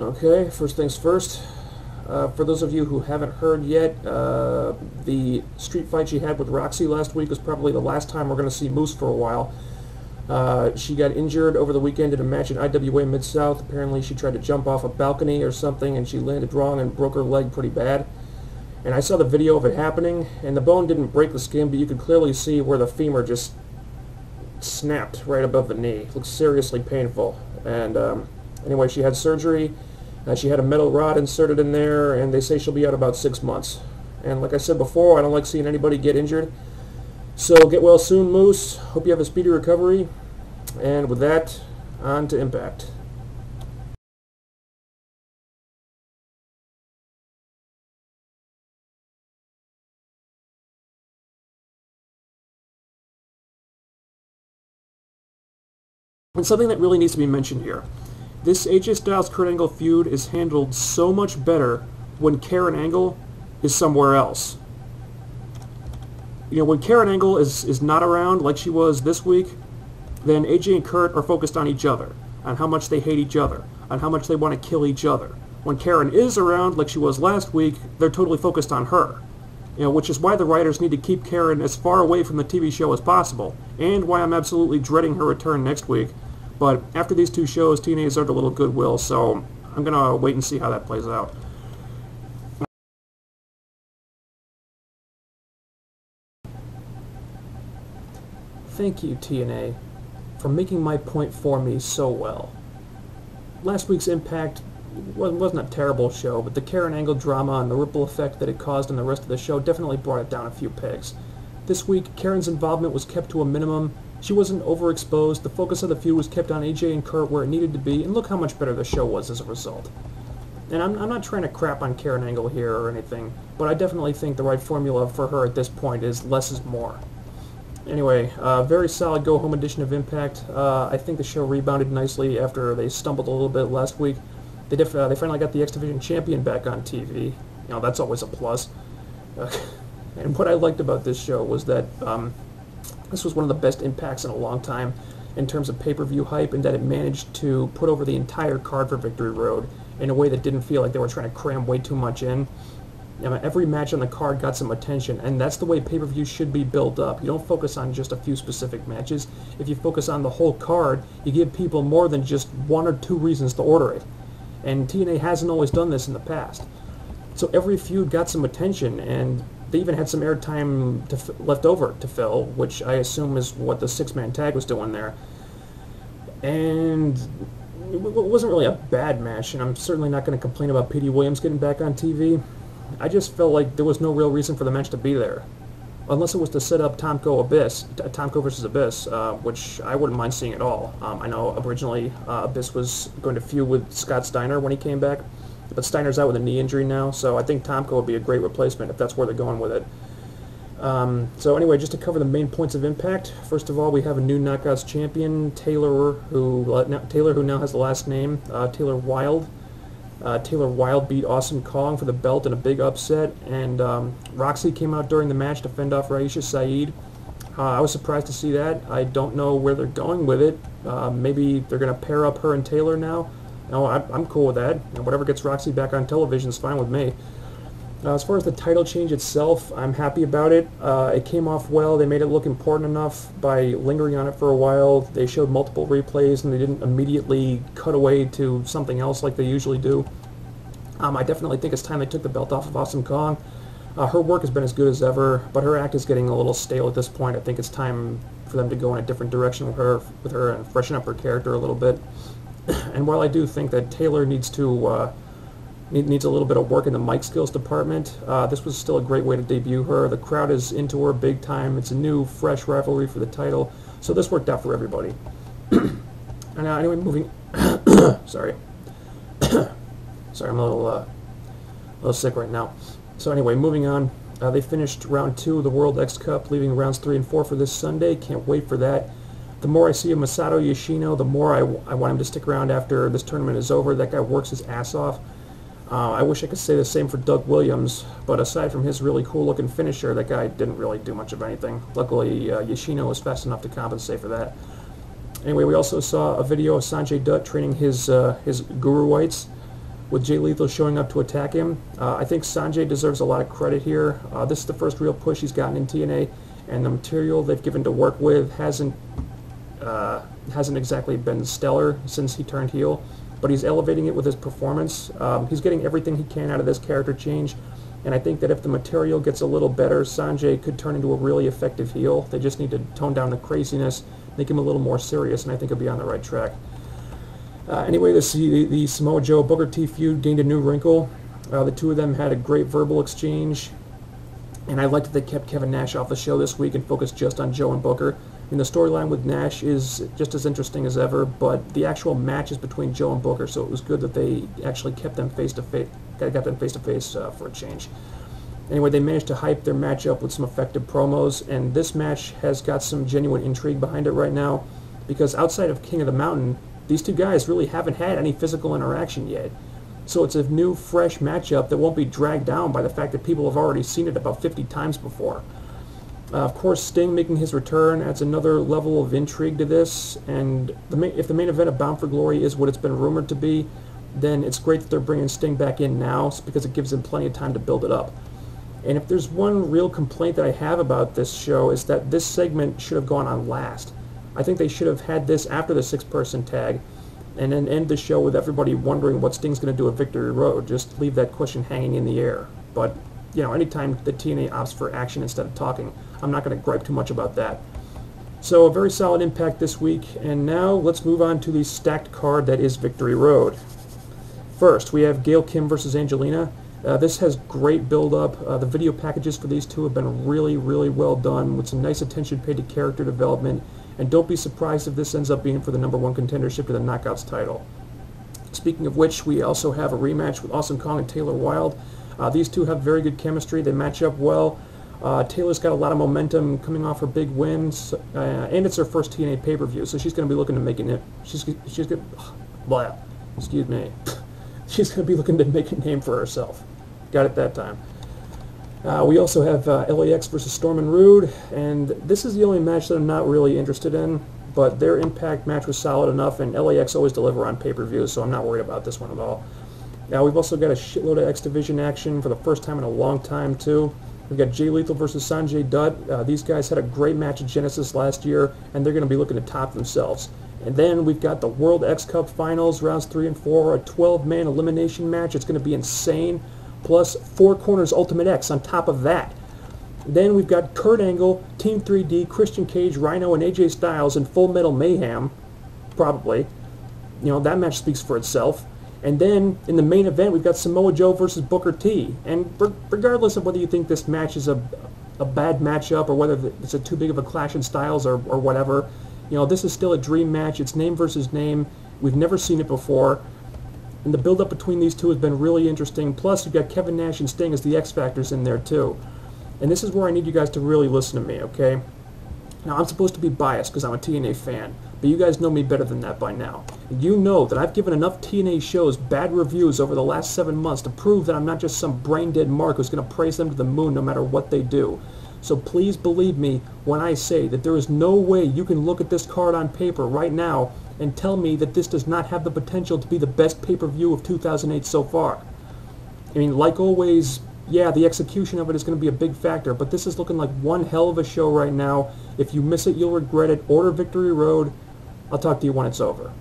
Okay, first things first. For those of you who haven't heard yet, the street fight she had with Roxy last week was probably the last time we're going to see Moose for a while. She got injured over the weekend in a match at IWA Mid-South. Apparently she tried to jump off a balcony or something and she landed wrong and broke her leg pretty bad. And I saw the video of it happening, and the bone didn't break the skin, but you could clearly see where the femur just snapped right above the knee. It looks seriously painful. And anyway, she had surgery. She had a metal rod inserted in there, and they say she'll be out about 6 months. And like I said before, I don't like seeing anybody get injured. So get well soon, Moose. Hope you have a speedy recovery. And with that, on to Impact. And something that really needs to be mentioned here. This AJ Styles Kurt Angle feud is handled so much better when Karen Angle is somewhere else. You know, when Karen Angle is not around like she was this week, then AJ and Kurt are focused on each other, on how much they hate each other, on how much they want to kill each other. When Karen is around like she was last week, they're totally focused on her. You know, which is why the writers need to keep Karen as far away from the TV show as possible, and why I'm absolutely dreading her return next week. But after these two shows, TNA has earned a little goodwill, so I'm going to wait and see how that plays out. Thank you, TNA, for making my point for me so well. Last week's Impact wasn't a terrible show, but the Karen Angle drama and the ripple effect that it caused on the rest of the show definitely brought it down a few pegs. This week, Karen's involvement was kept to a minimum. She wasn't overexposed, the focus of the feud was kept on AJ and Kurt where it needed to be, and look how much better the show was as a result. And I'm not trying to crap on Karen Angle here or anything, but I definitely think the right formula for her at this point is less is more. Anyway, very solid go-home edition of Impact. I think the show rebounded nicely after they stumbled a little bit last week. They finally got the X Division champion back on TV. You know, that's always a plus. And what I liked about this show was that this was one of the best Impacts in a long time in terms of pay-per-view hype, and that it managed to put over the entire card for Victory Road in a way that didn't feel like they were trying to cram way too much in. You know, every match on the card got some attention, and that's the way pay-per-view should be built up. You don't focus on just a few specific matches. If you focus on the whole card, you give people more than just one or two reasons to order it. And TNA hasn't always done this in the past. So every feud got some attention, and they even had some airtime left over to fill, which I assume is what the six-man tag was doing there. And it wasn't really a bad match, and I'm certainly not going to complain about Petey Williams getting back on TV. I just felt like there was no real reason for the match to be there, unless it was to set up Tomko versus Abyss, which I wouldn't mind seeing at all. I know originally Abyss was going to feud with Scott Steiner when he came back, but Steiner's out with a knee injury now, so I think Tomko would be a great replacement if that's where they're going with it. So anyway, just to cover the main points of Impact, first of all, we have a new Knockouts champion, Taylor, who now has the last name, Taylor Wilde. Taylor Wilde beat Awesome Kong for the belt in a big upset, and Roxy came out during the match to fend off Raisha Saeed. I was surprised to see that. I don't know where they're going with it. Maybe they're going to pair up her and Taylor now. No, I'm cool with that. You know, whatever gets Roxy back on television is fine with me. As far as the title change itself, I'm happy about it. It came off well. They made it look important enough by lingering on it for a while. They showed multiple replays, and they didn't immediately cut away to something else like they usually do. I definitely think it's time they took the belt off of Awesome Kong. Her work has been as good as ever, but her act is getting a little stale at this point. I think it's time for them to go in a different direction with her and freshen up her character a little bit. And while I do think that Taylor needs a little bit of work in the mic skills department, this was still a great way to debut her. The crowd is into her big time. It's a new, fresh rivalry for the title, so this worked out for everybody. And anyway, moving... Sorry. Sorry, I'm a little sick right now. So anyway, moving on. They finished round 2 of the World X Cup, leaving rounds 3 and 4 for this Sunday. Can't wait for that. The more I see of Masato Yoshino, the more I want him to stick around after this tournament is over. That guy works his ass off. I wish I could say the same for Doug Williams, but aside from his really cool-looking finisher, that guy didn't really do much of anything. Luckily, Yoshino was fast enough to compensate for that. Anyway, we also saw a video of Sanjay Dutt training his Guruites. with Jay Lethal showing up to attack him. I think Sanjay deserves a lot of credit here. This is the first real push he's gotten in TNA, and the material they've given to work with hasn't exactly been stellar since he turned heel, but he's elevating it with his performance. He's getting everything he can out of this character change, and I think that if the material gets a little better, Sanjay could turn into a really effective heel. They just need to tone down the craziness, make him a little more serious, and I think he'll be on the right track. Anyway, the Samoa Joe Booker T feud gained a new wrinkle. The two of them had a great verbal exchange, and I liked that they kept Kevin Nash off the show this week and focused just on Joe and Booker. I mean, the storyline with Nash is just as interesting as ever, but the actual match is between Joe and Booker, so it was good that they actually kept them face to face, got them face to face for a change. Anyway, they managed to hype their match up with some effective promos, and this match has got some genuine intrigue behind it right now, because outside of King of the Mountain, these two guys really haven't had any physical interaction yet. So it's a new, fresh matchup that won't be dragged down by the fact that people have already seen it about 50 times before. Of course, Sting making his return adds another level of intrigue to this, and if the main event of Bound for Glory is what it's been rumored to be, then it's great that they're bringing Sting back in now, because it gives them plenty of time to build it up. And if there's one real complaint that I have about this show, is that this segment should have gone on last. I think they should have had this after the 6-person tag, and then end the show with everybody wondering what Sting's going to do at Victory Road. Just leave that question hanging in the air. But, you know, anytime the TNA opts for action instead of talking, I'm not going to gripe too much about that. So, a very solid Impact this week, and now let's move on to the stacked card that is Victory Road. First, we have Gail Kim versus Angelina. This has great build-up. The video packages for these two have been really, really well done, with some nice attention paid to character development. And don't be surprised if this ends up being for the #1 contendership to the Knockouts title. Speaking of which, we also have a rematch with Awesome Kong and Taylor Wilde. These two have very good chemistry. They match up well. Taylor's got a lot of momentum coming off her big wins, and it's her first TNA pay-per-view, so she's going to be looking to make it. She's going. Blah. Excuse me. She's going to be looking to make a name for herself. Got it that time. We also have LAX versus Storm and Rude, and this is the only match that I'm not really interested in, but their Impact match was solid enough, and LAX always deliver on pay-per-views, so I'm not worried about this one at all. Now, we've also got a shitload of X Division action for the first time in a long time, too. We've got Jay Lethal versus Sanjay Dutt. These guys had a great match at Genesis last year, and they're going to be looking to top themselves. And then we've got the World X Cup Finals, rounds 3 and 4, a 12-man elimination match. It's going to be insane. Plus 4 Corners Ultimate X on top of that. Then we've got Kurt Angle, Team 3D, Christian Cage, Rhino, and AJ Styles in Full Metal Mayhem, probably. You know, that match speaks for itself. And then in the main event, we've got Samoa Joe versus Booker T. And regardless of whether you think this match is a bad matchup or whether it's a too big of a clash in styles or whatever, you know, this is still a dream match. It's name versus name. We've never seen it before. And the build-up between these two has been really interesting. Plus, you've got Kevin Nash and Sting as the X-Factors in there, too. And this is where I need you guys to really listen to me, okay? Now, I'm supposed to be biased because I'm a TNA fan, but you guys know me better than that by now. And you know that I've given enough TNA shows bad reviews over the last 7 months to prove that I'm not just some brain-dead mark who's going to praise them to the moon no matter what they do. So please believe me when I say that there is no way you can look at this card on paper right now and tell me that this does not have the potential to be the best pay-per-view of 2008 so far. I mean, like always, yeah, the execution of it is going to be a big factor, but this is looking like one hell of a show right now. If you miss it, you'll regret it. Order Victory Road. I'll talk to you when it's over.